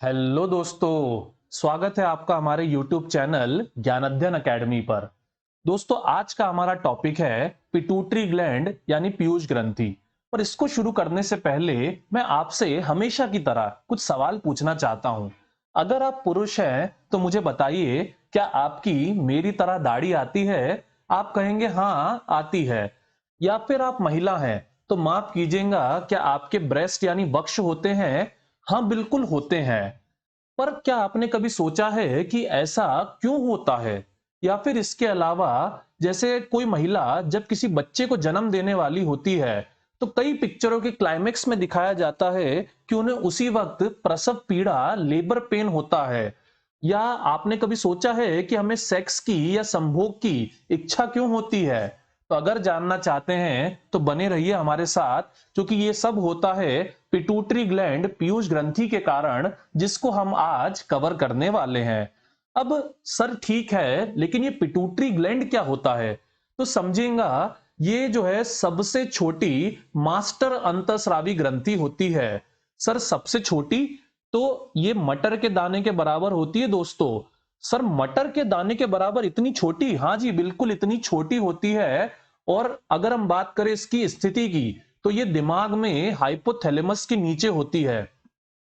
Hello दोस्तों, स्वागत है आपका हमारे YouTube चैनल ज्ञान अध्ययन अकेडमी पर। दोस्तों, आज का हमारा टॉपिक है पिट्यूटरी ग्लैंड यानी पीयूष ग्रंथि। पर इसको शुरू करने से पहले मैं आपसे हमेशा की तरह कुछ सवाल पूछना चाहता हूं। अगर आप पुरुष हैं तो मुझे बताइए, क्या आपकी मेरी तरह दाढ़ी आती है? आप कहेंगे हाँ आती है। या फिर आप महिला हैं तो माफ कीजिएगा, क्या आपके ब्रेस्ट यानी वक्ष होते हैं? हाँ बिल्कुल होते हैं। पर क्या आपने कभी सोचा है कि ऐसा क्यों होता है? या फिर इसके अलावा, जैसे कोई महिला जब किसी बच्चे को जन्म देने वाली होती है तो कई पिक्चरों के क्लाइमेक्स में दिखाया जाता है कि उन्हें उसी वक्त प्रसव पीड़ा, लेबर पेन होता है। या आपने कभी सोचा है कि हमें सेक्स की या संभोग की इच्छा क्यों होती है? तो अगर जानना चाहते हैं तो बने रहिए हमारे साथ, क्योंकि ये सब होता है पिट्यूटरी ग्लैंड, पीयूष ग्रंथि के कारण, जिसको हम आज कवर करने वाले हैं। अब सर ठीक है, लेकिन ये पिट्यूटरी ग्लैंड क्या होता है? तो समझेगा, ये जो है सबसे छोटी मास्टर अंतःस्रावी ग्रंथि होती है। सर सबसे छोटी? तो ये मटर के दाने के बराबर होती है दोस्तों। सर मटर के दाने के बराबर इतनी छोटी? हाँ जी बिल्कुल इतनी छोटी होती है। और अगर हम बात करें इसकी स्थिति की, तो ये दिमाग में हाइपोथैलेमस के नीचे होती है।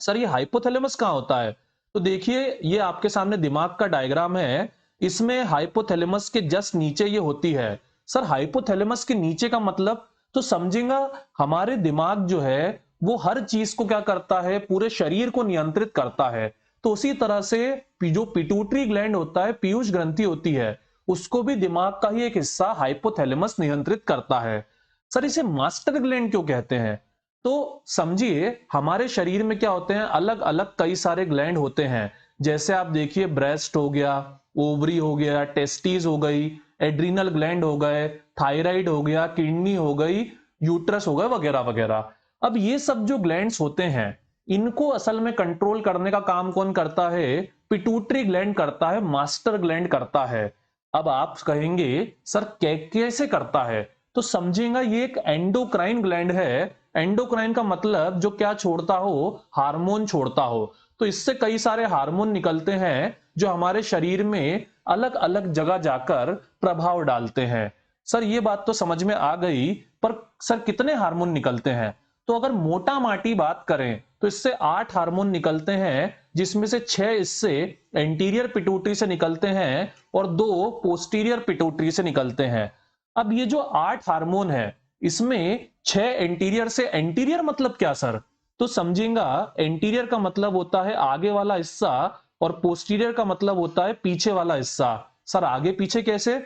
सर ये हाइपोथैलेमस कहाँ होता है? तो देखिए, ये आपके सामने दिमाग का डायग्राम है। इसमें हाइपोथैलेमस के जस्ट नीचे ये होती है। सर हाइपोथैलेमस के नीचे का मतलब? तो समझेगा, हमारे दिमाग जो है वो हर चीज को क्या करता है, पूरे शरीर को नियंत्रित करता है। तो उसी तरह से जो पिट्यूटरी ग्लैंड होता है, पीयूष ग्रंथि होती है, उसको भी दिमाग का ही एक हिस्सा हाइपोथैलेमस नियंत्रित करता है। सर इसे मास्टर ग्लैंड क्यों कहते हैं? तो समझिए, हमारे शरीर में क्या होते हैं, अलग अलग कई सारे ग्लैंड होते हैं। जैसे आप देखिए, ब्रेस्ट हो गया, ओवरी हो गया, टेस्टिस हो गई, एड्रिनल ग्लैंड हो गए, थायराइड हो गया, किडनी हो गई, यूट्रस हो गया, वगैरह वगैरह। अब ये सब जो ग्लैंड्स होते हैं, इनको असल में कंट्रोल करने का काम कौन करता है? पिट्यूटरी ग्लैंड करता है, मास्टर ग्लैंड करता है। अब आप कहेंगे सर कैसे करता है? तो समझेगा, ये एक एंडोक्राइन ग्लैंड है। एंडोक्राइन का मतलब जो क्या छोड़ता हो, हार्मोन छोड़ता हो। तो इससे कई सारे हार्मोन निकलते हैं जो हमारे शरीर में अलग अलग जगह जाकर प्रभाव डालते हैं। सर ये बात तो समझ में आ गई, पर सर कितने हार्मोन निकलते हैं? तो अगर मोटा माटी बात करें तो इससे 8 हार्मोन निकलते हैं, जिसमें से 6 इससे एंटीरियर पिट्यूटरी से निकलते हैं और 2 पोस्टीरियर पिट्यूटरी से निकलते हैं। अब ये जो 8 हार्मोन है, इसमें 6 एंटीरियर से। एंटीरियर मतलब क्या सर? तो समझेगा, एंटीरियर का मतलब होता है आगे वाला हिस्सा, और पोस्टीरियर का मतलब होता है पीछे वाला हिस्सा। सर आगे पीछे कैसे?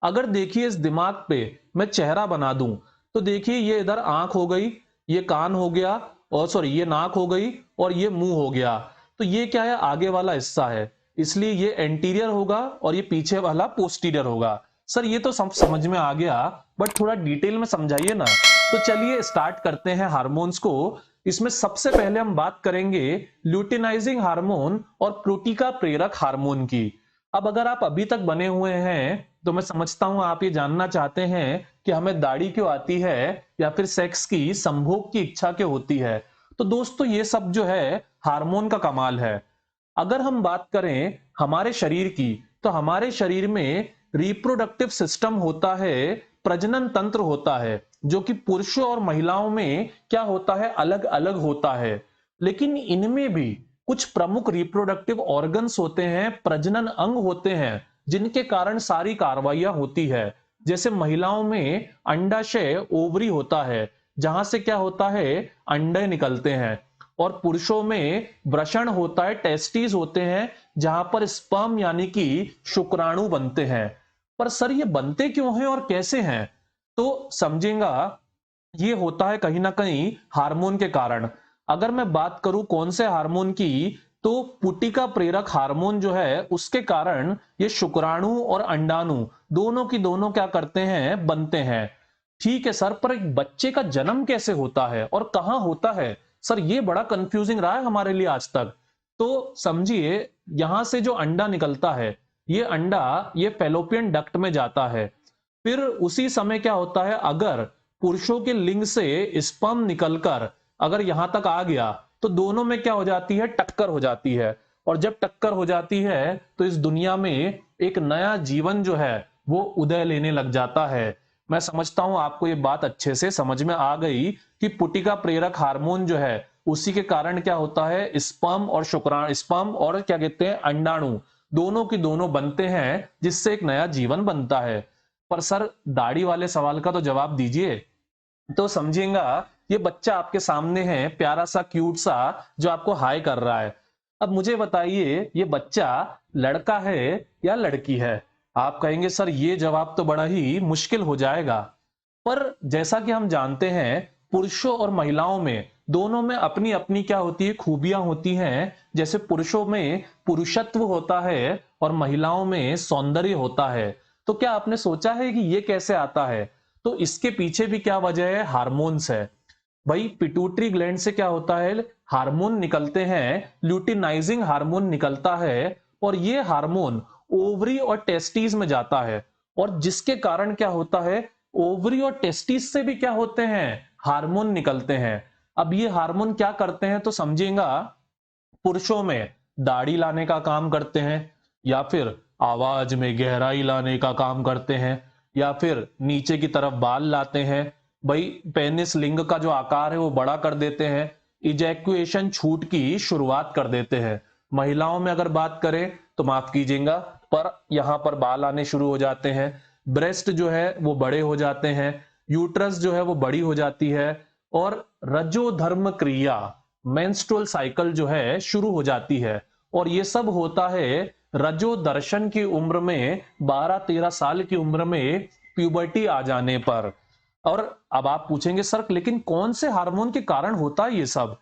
अगर देखिए इस दिमाग पे मैं चेहरा बना दूं, तो देखिए ये इधर आंख हो गई, ये कान हो गया, और सॉरी ये नाक हो गई, और ये मुंह हो गया। तो ये क्या है, आगे वाला हिस्सा है, इसलिए ये एंटीरियर होगा और ये पीछे वाला पोस्टीरियर होगा। सर ये तो समझ में आ गया, बट थोड़ा डिटेल में समझाइए ना। तो चलिए स्टार्ट करते हैं हार्मोन्स को। इसमें सबसे पहले हम बात करेंगे ल्यूटिनाइजिंग हार्मोन और प्रोटीका प्रेरक हार्मोन की। अब अगर आप अभी तक बने हुए हैं तो मैं समझता हूं आप ये जानना चाहते हैं कि हमें दाढ़ी क्यों आती है, या फिर सेक्स की, संभोग की इच्छा क्यों होती है। तो दोस्तों ये सब जो है हार्मोन का कमाल है। अगर हम बात करें हमारे शरीर की, तो हमारे शरीर में रिप्रोडक्टिव सिस्टम होता है, प्रजनन तंत्र होता है, जो कि पुरुषों और महिलाओं में क्या होता है, अलग अलग होता है। लेकिन इनमें भी कुछ प्रमुख रिप्रोडक्टिव ऑर्गन्स होते हैं, प्रजनन अंग होते हैं, जिनके कारण सारी कार्रवाइयां होती है। जैसे महिलाओं में अंडाशय, ओवरी होता है, जहां से क्या होता है, अंडे निकलते हैं। और पुरुषों में वृषण होता है, टेस्टिस होते हैं, जहां पर स्पर्म यानी कि शुक्राणु बनते हैं। पर सर ये बनते क्यों हैं और कैसे हैं? तो समझेगा, ये होता है कहीं ना कहीं हार्मोन के कारण। अगर मैं बात करूं कौन से हार्मोन की, तो पुटिका प्रेरक हार्मोन जो है उसके कारण ये शुक्राणु और अंडाणु दोनों की दोनों क्या करते हैं, बनते हैं। ठीक है सर, पर एक बच्चे का जन्म कैसे होता है और कहां होता है? सर ये बड़ा कंफ्यूजिंग रहा है हमारे लिए आज तक। तो समझिए, यहां से जो अंडा निकलता है, ये अंडा ये फेलोपियन डक्ट में जाता है। फिर उसी समय क्या होता है, अगर पुरुषों के लिंग से स्पर्म निकलकर अगर यहां तक आ गया, तो दोनों में क्या हो जाती है, टक्कर हो जाती है। और जब टक्कर हो जाती है तो इस दुनिया में एक नया जीवन जो है वो उदय लेने लग जाता है। मैं समझता हूं आपको ये बात अच्छे से समझ में आ गई कि पुटिका प्रेरक हार्मोन जो है उसी के कारण क्या होता है, स्पर्म और शुक्राणु, स्पर्म और क्या कहते हैं अंडाणु, दोनों की दोनों बनते हैं जिससे एक नया जीवन बनता है। पर सर दाढ़ी वाले सवाल का तो जवाब दीजिए। तो समझिएगा ये बच्चा आपके सामने है, प्यारा सा क्यूट सा, जो आपको हाय कर रहा है। अब मुझे बताइए ये बच्चा लड़का है या लड़की है? आप कहेंगे सर ये जवाब तो बड़ा ही मुश्किल हो जाएगा। पर जैसा कि हम जानते हैं पुरुषों और महिलाओं में दोनों में अपनी अपनी क्या होती है, खूबियां होती हैं। जैसे पुरुषों में पुरुषत्व होता है और महिलाओं में सौंदर्य होता है। तो क्या आपने सोचा है कि ये कैसे आता है? तो इसके पीछे भी क्या वजह है, हार्मोन्स है। भाई पिट्यूटरी ग्लैंड से क्या होता है, हार्मोन निकलते हैं, ल्यूटिनाइजिंग हार्मोन निकलता है। और ये हार्मोन ओवरी और टेस्टिस में जाता है। और जिसके कारण क्या होता है, ओवरी और टेस्टिस से भी क्या होते हैं, हार्मोन निकलते हैं। अब ये हार्मोन क्या करते हैं तो समझिएगा, पुरुषों में दाढ़ी लाने का काम करते हैं, या फिर आवाज में गहराई लाने का काम करते हैं, या फिर नीचे की तरफ बाल लाते हैं। भाई पेनिस लिंग का जो आकार है वो बड़ा कर देते हैं, इजैक्यूएशन छूट की शुरुआत कर देते हैं। महिलाओं में अगर बात करें तो माफ कीजिएगा पर यहां पर बाल आने शुरू हो जाते हैं, ब्रेस्ट जो है वो बड़े हो जाते हैं, यूट्रस जो है वो बड़ी हो जाती है, और रजोधर्म क्रिया मेंस्ट्रुअल साइकिल जो है शुरू हो जाती है। और ये सब होता है रजो दर्शन की उम्र में, 12-13 साल की उम्र में प्यूबर्टी आ जाने पर। और अब आप पूछेंगे सर लेकिन कौन से हार्मोन के कारण होता है ये सब?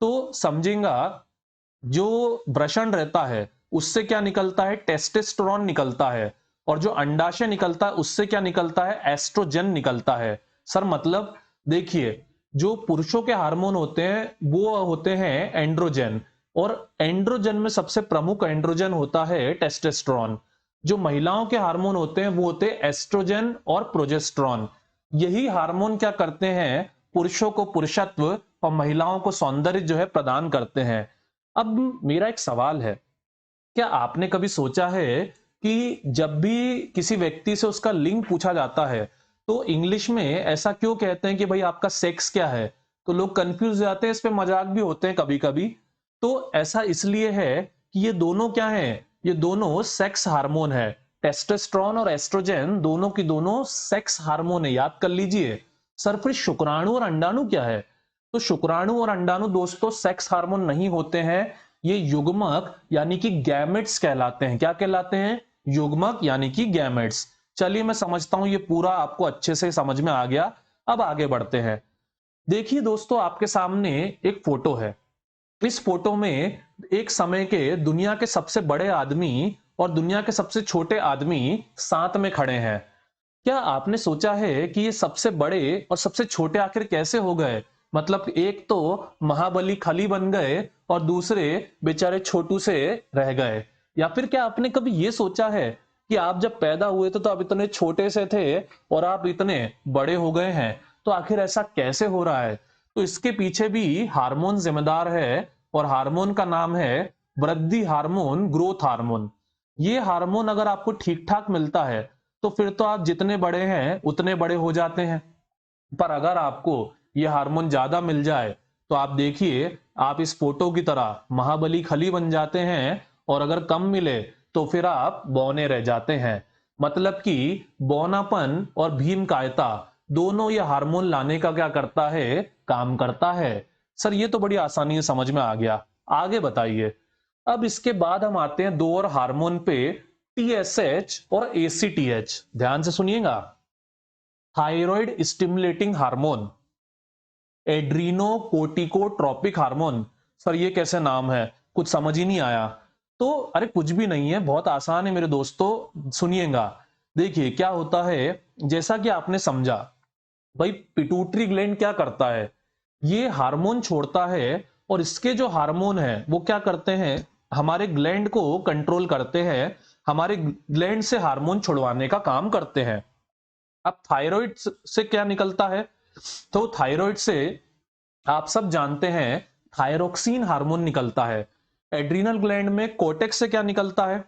तो समझेगा जो वृषण रहता है उससे क्या निकलता है, टेस्टोस्टेरोन निकलता है। और जो अंडाशय निकलता है उससे क्या निकलता है, एस्ट्रोजन निकलता है। सर मतलब देखिए जो पुरुषों के हार्मोन होते हैं वो होते हैं एंड्रोजन, और एंड्रोजन में सबसे प्रमुख एंड्रोजन होता है टेस्टोस्टेरोन। जो महिलाओं के हार्मोन होते हैं वो होते हैं एस्ट्रोजन और प्रोजेस्टेरोन। यही हार्मोन क्या करते हैं, पुरुषों को पुरुषत्व और महिलाओं को सौंदर्य जो है प्रदान करते हैं। अब मेरा एक सवाल है, क्या आपने कभी सोचा है कि जब भी किसी व्यक्ति से उसका लिंग पूछा जाता है तो इंग्लिश में ऐसा क्यों कहते हैं कि भाई आपका सेक्स क्या है? तो लोग कंफ्यूज हो जाते हैं, इस पे मजाक भी होते हैं कभी कभी। तो ऐसा इसलिए है कि ये दोनों क्या हैं, ये दोनों सेक्स हार्मोन है। टेस्टोस्टेरोन और एस्ट्रोजन दोनों की दोनों सेक्स हार्मोन है, याद कर लीजिए। सर फिर शुक्राणु और अंडाणु क्या है? तो शुक्राणु और अंडाणु दोस्तों सेक्स हार्मोन नहीं होते हैं, ये युग्मक यानी कि गैमेट्स कहलाते हैं। क्या कहलाते हैं, युग्मक यानी कि गैमेट्स। चलिए मैं समझता हूं ये पूरा आपको अच्छे से समझ में आ गया। अब आगे बढ़ते हैं। देखिए दोस्तों आपके सामने एक फोटो है। इस फोटो में एक समय के दुनिया के सबसे बड़े आदमी और दुनिया के सबसे छोटे आदमी साथ में खड़े हैं। क्या आपने सोचा है कि ये सबसे बड़े और सबसे छोटे आखिर कैसे हो गए? मतलब एक तो महाबली खली बन गए और दूसरे बेचारे छोटू से रह गए। या फिर क्या आपने कभी ये सोचा है कि आप जब पैदा हुए थे तो आप इतने छोटे से थे और आप इतने बड़े हो गए हैं, तो आखिर ऐसा कैसे हो रहा है? तो इसके पीछे भी हार्मोन जिम्मेदार है, और हार्मोन का नाम है वृद्धि हार्मोन, ग्रोथ हार्मोन। ये हार्मोन अगर आपको ठीक ठाक मिलता है तो फिर तो आप जितने बड़े हैं उतने बड़े हो जाते हैं। पर अगर आपको ये हार्मोन ज्यादा मिल जाए तो आप देखिए आप इस फोटो की तरह महाबली खली बन जाते हैं, और अगर कम मिले तो फिर आप बौने रह जाते हैं। मतलब कि बौनापन और भीमकायता दोनों ये हार्मोन लाने का क्या करता है, काम करता है। सर ये तो बड़ी आसानी से समझ में आ गया, आगे बताइए। अब इसके बाद हम आते हैं दो और हार्मोन पे, टीएसएच और एसीटीएच। ध्यान से सुनिएगा। Thyroid stimulating hormone, adrenocorticotropic hormone. Sir ये कैसे नाम है, कुछ समझ ही नहीं आया। तो अरे कुछ भी नहीं है, बहुत आसान है मेरे दोस्तों, सुनिएगा। देखिए क्या होता है, जैसा कि आपने समझा, भाई पिट्यूटरी ग्लैंड क्या करता है, ये हार्मोन छोड़ता है। और इसके जो हार्मोन है वो क्या करते हैं, हमारे ग्लैंड को कंट्रोल करते हैं, हमारे ग्लैंड से हार्मोन छुड़वाने का काम करते हैं। अब थायराइड से क्या निकलता है, तो थायराइड से आप सब जानते हैं थायरोक्सिन हार्मोन निकलता है। एड्रीनल ग्लैंड में कोर्टेक्स से क्या निकलता है?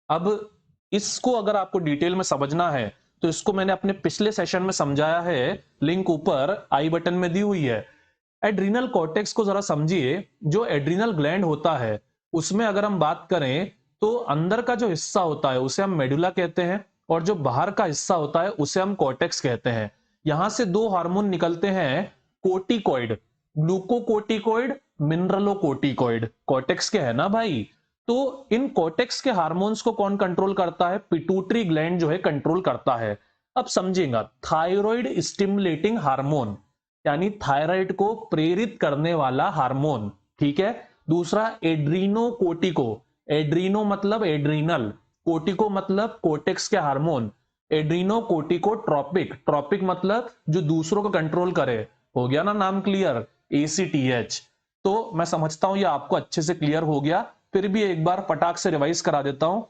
अब इसको अगर आपको डिटेल में समझना है तो इसको मैंने अपने पिछले सेशन में समझाया है, लिंक ऊपर आई बटन में दी हुई है। एड्रीनल कॉर्टेक्स को जरा समझिए। जो एड्रीनल ग्लैंड होता है उसमें अगर हम बात करें तो अंदर का जो हिस्सा होता है उसे हम मेडुला कहते हैं, और जो बाहर का हिस्सा होता है उसे हम कॉर्टेक्स कहते हैं। यहां से दो हार्मोन निकलते हैं, कोर्टिकॉइड, ग्लूकोकोर्टिकॉइड, मिनरलोकोर्टिकॉइड, कॉर्टेक्स के है ना भाई। तो इन कॉर्टेक्स के हार्मोन्स को कौन कंट्रोल करता है? पिट्यूटरी ग्लैंड जो है कंट्रोल करता है। अब समझेगा, थायराइड स्टिमुलेटिंग हार्मोन यानी थायराइड को प्रेरित करने वाला हार्मोन, ठीक है। दूसरा एड्रीनोकोर्टिको, एड्रीनो मतलब एड्रीनल, कोर्टिको मतलब कोर्टेक्स के हार्मोन। एड्रीनोकोर्टिकोट्रोपिक, ट्रोपिक मतलब जो दूसरों को कंट्रोल करे। हो गया ना नाम क्लियर? ACTH। तो मैं समझता हूं ये आपको अच्छे से क्लियर हो गया, फिर भी एक बार फटाक से रिवाइज करा देता हूं।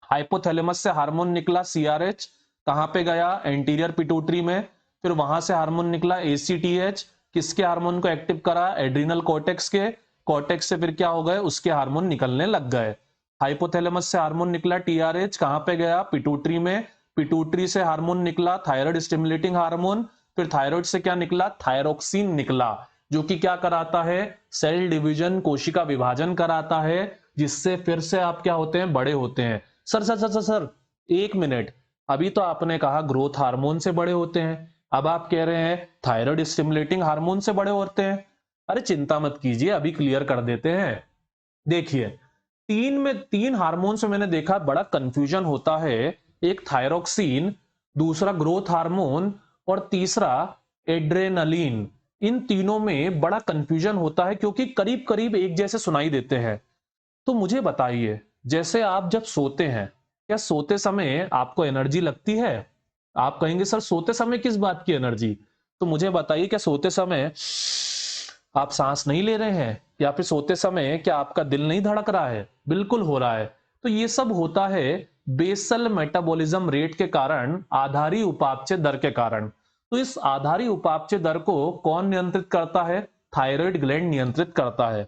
हाइपोथैलेमस से हार्मोन निकला CRH, कहां पे गया? एंटीरियर पिट्यूटरी में। फिर वहां से हार्मोन निकला ACTH, किसके हार्मोन को एक्टिव करा? एड्रीनल कॉर्टेक्स के। कॉर्टेक्स से फिर क्या हो गए? उसके हार्मोन निकलने लग गए। हाइपोथैलेमस से हार्मोन निकला TRH, कहां पे गया? पिट्यूटरी में। पिट्यूटरी से हार्मोन निकला थायराइड स्टिमुलेटिंग हार्मोन। फिर थायराइड से क्या निकला? थायरोक्सिन निकला, जो कि क्या कराता है? सेल डिवीजन, कोशिका विभाजन कराता है, जिससे फिर से आप क्या होते हैं? बड़े होते हैं। Sir sir sir sir sir, एक मिनट, अभी तो आपने कहा ग्रोथ हार्मोन से बड़े होते हैं, अब आप कह रहे हैं थायराइड स्टिमुलेटिंग हार्मोन से बड़े होते हैं। अरे चिंता मत कीजिए, अभी क्लियर कर देते हैं। देखिए, तीन हार्मोन से मैंने देखा बड़ा कंफ्यूजन होता है। एक थायरोक्सिन, दूसरा ग्रोथ हार्मोन, और तीसरा एड्रेनलिन। इन तीनों में बड़ा कंफ्यूजन होता है क्योंकि करीब करीब एक जैसे सुनाई देते हैं। तो मुझे बताइए, जैसे आप जब सोते हैं, क्या सोते समय आपको एनर्जी लगती है? आप कहेंगे सर सोते समय किस बात की एनर्जी? तो मुझे बताइए, क्या सोते समय आप सांस नहीं ले रहे हैं? या फिर सोते समय क्या आपका दिल नहीं धड़क रहा है? बिल्कुल हो रहा है। तो ये सब होता है बेसल मेटाबॉलिज्म रेट के कारण, आधारी उपापचय दर के कारण। तो इस आधारी उपापचय दर को कौन नियंत्रित करता है? थायराइड ग्लैंड नियंत्रित करता है।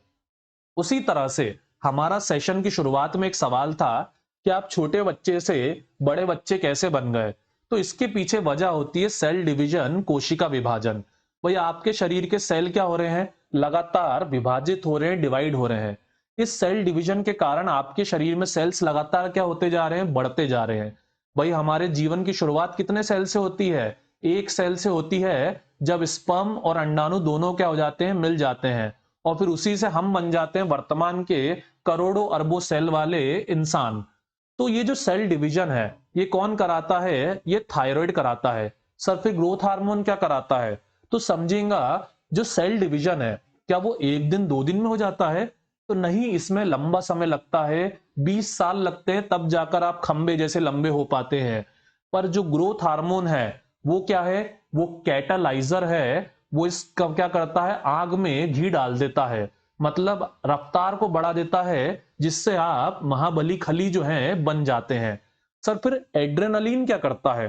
उसी तरह से हमारा सेशन की शुरुआत में एक सवाल था कि आप छोटे बच्चे से बड़े बच्चे कैसे बन गए? तो इसके पीछे वजह होती है सेल डिवीजन, कोशिका विभाजन। भाई आपके शरीर के सेल क्या हो रहे हैं? लगातार विभाजित हो रहे हैं, डिवाइड हो रहे हैं। इस सेल डिवीजन के कारण आपके शरीर में सेल्स लगातार क्या होते जा रहे हैं? बढ़ते जा रहे हैं। भाई हमारे जीवन की शुरुआत कितने सेल से होती है? एक सेल से होती है, जब स्पर्म और अंडाणु दोनों क्या हो जाते हैं? मिल जाते हैं, और फिर उसी से हम बन जाते हैं वर्तमान के करोड़ों अरबों सेल वाले इंसान। तो ये जो सेल डिवीजन है ये कौन कराता है? ये थायराइड कराता है। सर फिर ग्रोथ हार्मोन क्या कराता है? तो समझेगा, जो सेल डिवीजन है क्या वो एक दिन दो दिन में हो जाता है? तो नहीं, इसमें लंबा समय लगता है, 20 साल लगते हैं, तब जाकर आप खंबे जैसे लंबे हो पाते हैं। पर जो ग्रोथ हार्मोन है वो क्या है? वो कैटालाइजर है। वो इसका क्या करता है? आग में घी डाल देता है, मतलब रफ्तार को बढ़ा देता है, जिससे आप महाबली खली जो है बन जाते हैं। सर फिर एड्रेनलिन क्या करता है?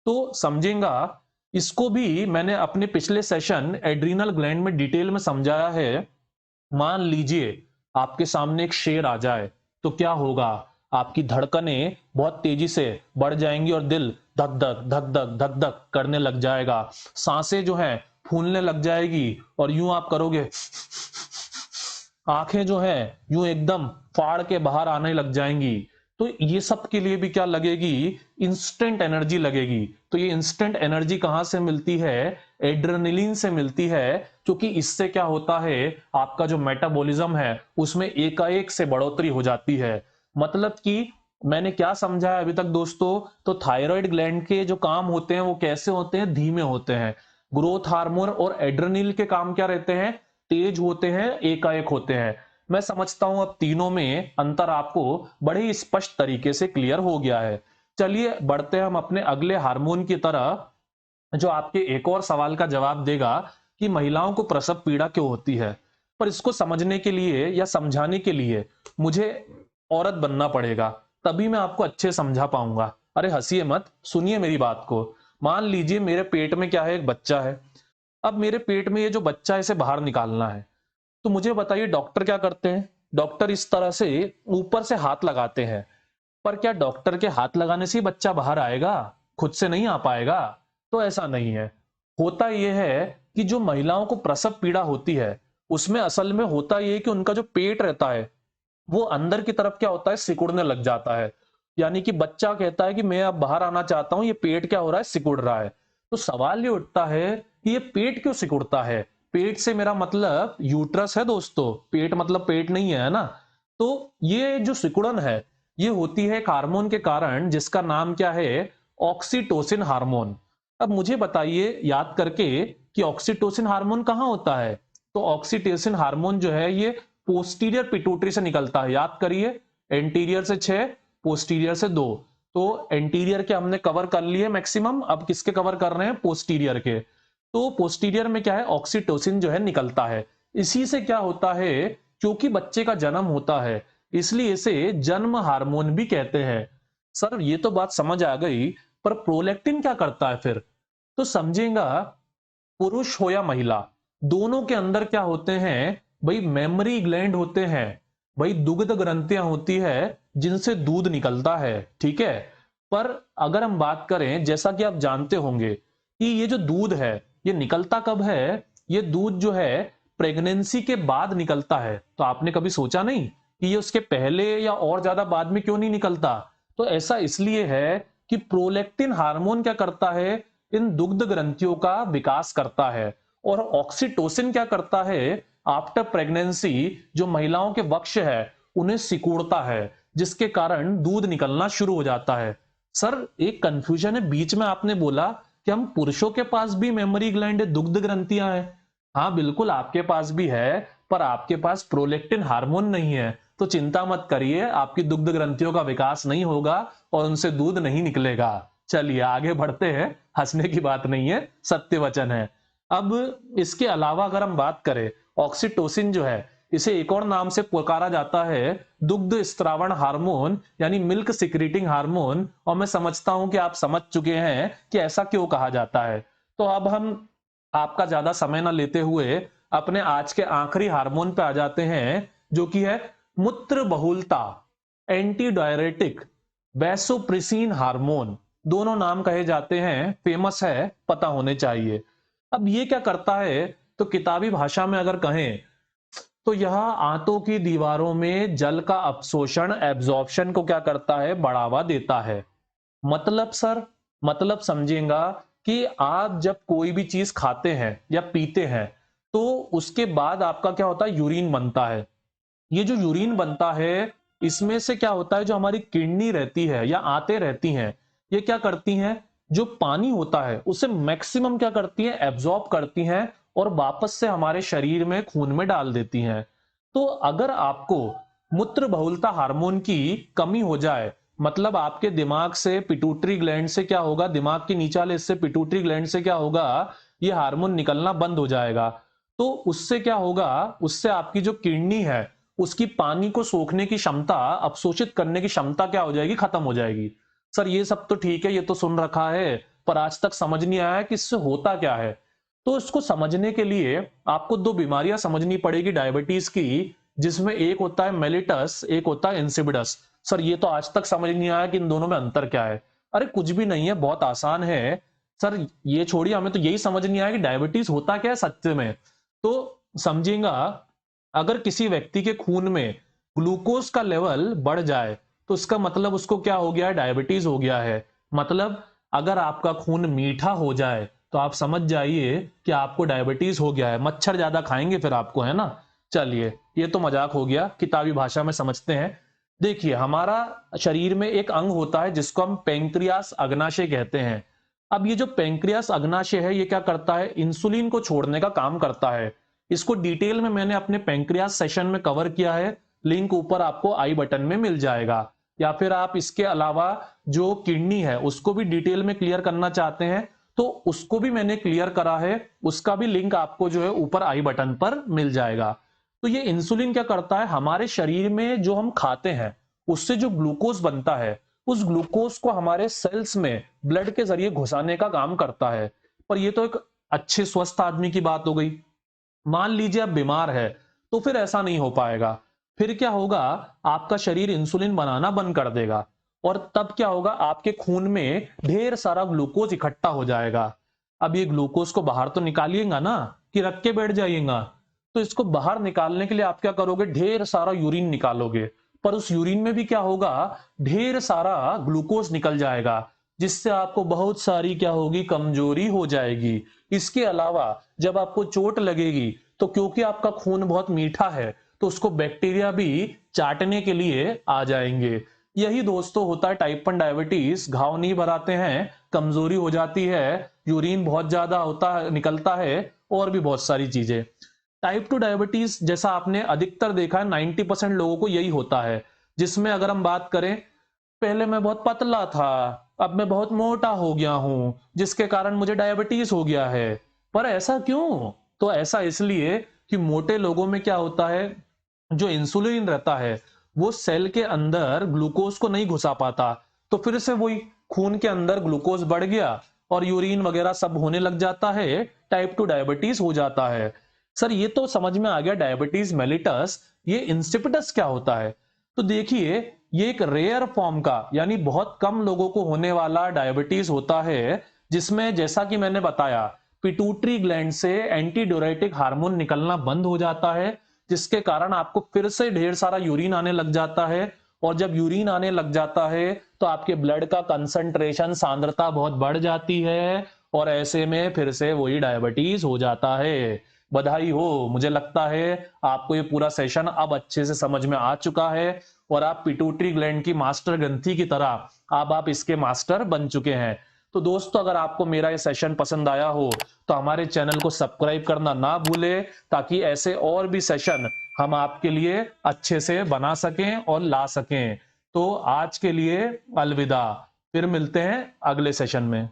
तो समझेगा, इसको भी मैंने अपने पिछले सेशन एड्रीनल ग्लैंड में डिटेल में समझाया है। मान लीजिए आपके सामने एक शेर आ जाए तो क्या होगा? आपकी धड़कनें बहुत तेजी से बढ़ जाएंगी और दिल धक धक धक धक धक धक करने लग जाएगा। सांसें जो हैं फूलने लग जाएगी, और यूं आप करोगे, आंखें जो है यूं एकदम फाड़ के बाहर आने लग जाएंगी। तो ये सब के लिए भी क्या लगेगी? इंस्टेंट एनर्जी लगेगी। तो ये इंस्टेंट एनर्जी कहां से मिलती है? एड्रेनलिन से मिलती है, क्योंकि इससे क्या होता है? आपका जो मेटाबॉलिज्म है उसमें एकाएक से बढ़ोतरी हो जाती है। मतलब कि मैंने क्या समझा है अभी तक दोस्तों? तो थायराइड ग्लैंड के जो काम होते हैं वो कैसे होते हैं? धीमे होते हैं। ग्रोथ हार्मोन और एड्रेनल के काम क्या रहते हैं? तेज होते हैं, एकाएक होते हैं। मैं समझता हूं अब तीनों में अंतर आपको बड़े ही स्पष्ट तरीके से क्लियर हो गया है। चलिए बढ़ते हैं हम अपने अगले हार्मोन की तरह, जो आपके एक और सवाल का जवाब देगा कि महिलाओं को प्रसव पीड़ा क्यों होती है। पर इसको समझने के लिए या समझाने के लिए मुझे औरत बनना पड़ेगा, तभी मैं आपको अच्छे समझा पाऊंगा। अरे हंसिए मत, सुनिए मेरी बात को। मान लीजिए मेरे पेट में क्या है? एक बच्चा है। अब मेरे पेट में ये जो बच्चा है इसे बाहर निकालना है। तो मुझे बताइए डॉक्टर क्या करते हैं? डॉक्टर इस तरह से ऊपर से हाथ लगाते हैं, पर क्या डॉक्टर के हाथ लगाने से ही बच्चा बाहर आएगा? खुद से नहीं आ पाएगा? तो ऐसा नहीं है। होता यह है कि जो महिलाओं को प्रसव पीड़ा होती है, उसमें असल में होता यह है कि उनका जो पेट रहता है, वो अंदर की तरफ क्या होता है, सिकुड़ने लग जाता है। यानी कि बच्चा कहता है कि मैं अब बाहर आना चाहता हूं, ये पेट क्या हो रहा है, सिकुड़ रहा है। तो सवाल ये उठता है कि ये पेट क्यों सिकुड़ता है? पेट से मेरा मतलब यूट्रस है दोस्तों, पेट मतलब पेट नहीं है ना। तो ये जो सिकुड़न है, ये होती है एक हार्मोन के कारण, जिसका नाम क्या है, ऑक्सीटोसिन हार्मोन। अब मुझे बताइए याद करके कि ऑक्सीटोसिन हार्मोन कहाँ होता है? तो ऑक्सीटोसिन हार्मोन जो है ये पोस्टीरियर पिट्यूटरी से निकलता है। याद करिए, एंटीरियर से 6, पोस्टीरियर से 2। तो एंटीरियर के हमने कवर कर लिए मैक्सिमम, अब किसके कवर कर रहे हैं, पोस्टीरियर के। तो पोस्टीरियर में क्या है, ऑक्सीटोसिन जो है निकलता है। इसी से क्या होता है, क्योंकि बच्चे का जन्म होता है, इसलिए इसे जन्म हार्मोन भी कहते हैं। सर ये तो बात समझ आ गई, पर प्रोलैक्टिन क्या करता है फिर? तो समझेगा, पुरुष हो या महिला, दोनों के अंदर क्या होते हैं भाई, मेमोरी ग्लैंड होते हैं भाई, दुग्ध ग्रंथियां होती है जिनसे दूध निकलता है, ठीक है। पर अगर हम बात करें, जैसा कि आप जानते होंगे कि ये जो दूध है, ये निकलता कब है? ये दूध जो है प्रेगनेंसी के बाद निकलता है। तो आपने कभी सोचा नहीं कि ये उसके पहले या और ज्यादा बाद में क्यों नहीं निकलता? तो ऐसा इसलिए है कि प्रोलैक्टिन हार्मोन क्या करता है, इन दुग्ध ग्रंथियों का विकास करता है। और ऑक्सीटोसिन क्या करता है, आफ्टर प्रेगनेंसी जो महिलाओं के वक्ष है उन्हें सिकुड़ता है, जिसके कारण दूध निकलना शुरू हो जाता है। सर एक कंफ्यूजन है, बीच में आपने बोला कि हम पुरुषों के पास भी मेमोरी ग्लैंड, दुग्ध ग्रंथियां हैं। हाँ बिल्कुल आपके पास भी है, पर आपके पास प्रोलेक्टिन हार्मोन नहीं है। तो चिंता मत करिए, आपकी दुग्ध ग्रंथियों का विकास नहीं होगा और उनसे दूध नहीं निकलेगा। चलिए आगे बढ़ते हैं, हंसने की बात नहीं है, सत्य वचन है। अब इसके अलावा अगर हम बात करें, ऑक्सीटोसिन जो है, इसे एक और नाम से पुकारा जाता है दुग्ध स्त्रावण हार्मोन, यानी मिल्क सिक्रीटिंग हार्मोन। और मैं समझता हूं कि आप समझ चुके हैं कि ऐसा क्यों कहा जाता है। तो अब हम आपका ज्यादा समय ना लेते हुए अपने आज के आखिरी हार्मोन पे आ जाते हैं, जो कि है मूत्र बहुलता, एंटी डायरेटिक, वैसोप्रेसिन हार्मोन। दोनों नाम कहे जाते हैं, फेमस है, पता होने चाहिए। अब ये क्या करता है, तो किताबी भाषा में अगर कहें तो यह आंतों की दीवारों में जल का अवशोषण, एब्जॉर्प्शन को क्या करता है, बढ़ावा देता है। मतलब सर, मतलब समझेगा कि आप जब कोई भी चीज खाते हैं या पीते हैं, तो उसके बाद आपका क्या होता है, यूरिन बनता है। ये जो यूरिन बनता है, इसमें से क्या होता है, जो हमारी किडनी रहती है या आंतें रहती हैं, ये क्या करती हैं, जो पानी होता है उसे मैक्सिमम क्या करती हैं, एब्जॉर्ब करती हैं और वापस से हमारे शरीर में, खून में डाल देती हैं। तो अगर आपको मूत्र बहुलता हार्मोन की कमी हो जाए, मतलब आपके दिमाग से, पिट्यूटरी ग्लैंड से क्या होगा, दिमाग के नीचे वाले हिस्से पिट्यूटरी ग्लैंड से क्या होगा, ये हार्मोन निकलना बंद हो जाएगा। तो उससे क्या होगा, उससे आपकी जो किडनी है, उसकी पानी को सोखने की क्षमता, अवशोषित करने की क्षमता क्या हो जाएगी, खत्म हो जाएगी। सर ये सब तो ठीक है, ये तो सुन रखा है, पर आज तक समझ नहीं आया कि इससे होता क्या है। तो इसको समझने के लिए आपको दो बीमारियां समझनी पड़ेगी डायबिटीज की, जिसमें एक होता है मेलिटस, एक होता है इंसिपिडस। सर ये तो आज तक समझ नहीं आया कि इन दोनों में अंतर क्या है। अरे कुछ भी नहीं है, बहुत आसान है। सर ये छोड़िए, हमें तो यही समझ नहीं आया कि डायबिटीज होता क्या है सत्य में। तो समझिएगा, अगर किसी व्यक्ति के खून में ग्लूकोज का लेवल बढ़ जाए, तो इसका मतलब उसको क्या हो गया है, डायबिटीज हो गया है। मतलब अगर आपका खून मीठा हो जाए, तो आप समझ जाइए कि आपको डायबिटीज हो गया है। मच्छर ज्यादा खाएंगे फिर आपको, है ना। चलिए ये तो मजाक हो गया, किताबी भाषा में समझते हैं। देखिए हमारा शरीर में एक अंग होता है जिसको हम पेंक्रियास अग्नाशय कहते हैं। अब ये जो पेंक्रियास अग्नाशय है, ये क्या करता है, इंसुलिन को छोड़ने का काम करता है। इसको डिटेल में मैंने अपने पेंक्रियास सेशन में कवर किया है, लिंक ऊपर आपको आई बटन में मिल जाएगा। या फिर आप इसके अलावा जो किडनी है उसको भी डिटेल में क्लियर करना चाहते हैं, तो उसको भी मैंने क्लियर करा है, उसका भी लिंक आपको जो है ऊपर आई बटन पर मिल जाएगा। तो ये इंसुलिन क्या करता है, हमारे शरीर में जो हम खाते हैं उससे जो ग्लूकोज बनता है, उस ग्लूकोज को हमारे सेल्स में ब्लड के जरिए घुसाने का काम करता है। पर ये तो एक अच्छे स्वस्थ आदमी की बात हो गई। मान लीजिए आप बीमार है, तो फिर ऐसा नहीं हो पाएगा। फिर क्या होगा, आपका शरीर इंसुलिन बनाना बंद कर देगा और तब क्या होगा, आपके खून में ढेर सारा ग्लूकोज इकट्ठा हो जाएगा। अब ये ग्लूकोज को बाहर तो निकालिएगा ना, कि रख के बैठ जाइएगा? तो इसको बाहर निकालने के लिए आप क्या करोगे, ढेर सारा यूरिन निकालोगे। पर उस यूरिन में भी क्या होगा, ढेर सारा ग्लूकोज निकल जाएगा, जिससे आपको बहुत सारी क्या होगी, कमजोरी हो जाएगी। इसके अलावा जब आपको चोट लगेगी तो क्योंकि आपका खून बहुत मीठा है तो उसको बैक्टीरिया भी चाटने के लिए आ जाएंगे। यही दोस्तों होता है टाइप 1 डायबिटीज। घाव नहीं भराते हैं, कमजोरी हो जाती है, यूरिन बहुत ज्यादा होता है, निकलता है, और भी बहुत सारी चीजें। टाइप 2 डायबिटीज जैसा आपने अधिकतर देखा है, 90% लोगों को यही होता है। जिसमें अगर हम बात करें, पहले मैं बहुत पतला था, अब मैं बहुत मोटा हो गया हूं, जिसके कारण मुझे डायबिटीज हो गया है। पर ऐसा क्यों? तो ऐसा इसलिए कि मोटे लोगों में क्या होता है, जो इंसुलिन रहता है वो सेल के अंदर ग्लूकोज को नहीं घुसा पाता, तो फिर से वही खून के अंदर ग्लूकोज बढ़ गया और यूरिन वगैरह सब होने लग जाता है, टाइप 2 डायबिटीज हो जाता है। सर ये तो समझ में आ गया डायबिटीज मेलिटस, ये इंसिपिडस क्या होता है? तो देखिए, ये एक रेयर फॉर्म का यानी बहुत कम लोगों को होने वाला डायबिटीज होता है, जिसमें जैसा कि मैंने बताया, पिट्यूटरी ग्लैंड से एंटी डाययूरेटिक हार्मोन निकलना बंद हो जाता है, जिसके कारण आपको फिर से ढेर सारा यूरिन आने लग जाता है। और जब यूरिन आने लग जाता है तो आपके ब्लड का कंसंट्रेशन, सांद्रता बहुत बढ़ जाती है, और ऐसे में फिर से वही डायबिटीज हो जाता है। बधाई हो, मुझे लगता है आपको ये पूरा सेशन अब अच्छे से समझ में आ चुका है और आप पिट्यूटरी ग्लैंड की मास्टर ग्रंथि की तरह अब आप इसके मास्टर बन चुके हैं। तो दोस्तों, अगर आपको मेरा ये सेशन पसंद आया हो तो हमारे चैनल को सब्सक्राइब करना ना भूलें, ताकि ऐसे और भी सेशन हम आपके लिए अच्छे से बना सकें और ला सकें। तो आज के लिए अलविदा, फिर मिलते हैं अगले सेशन में।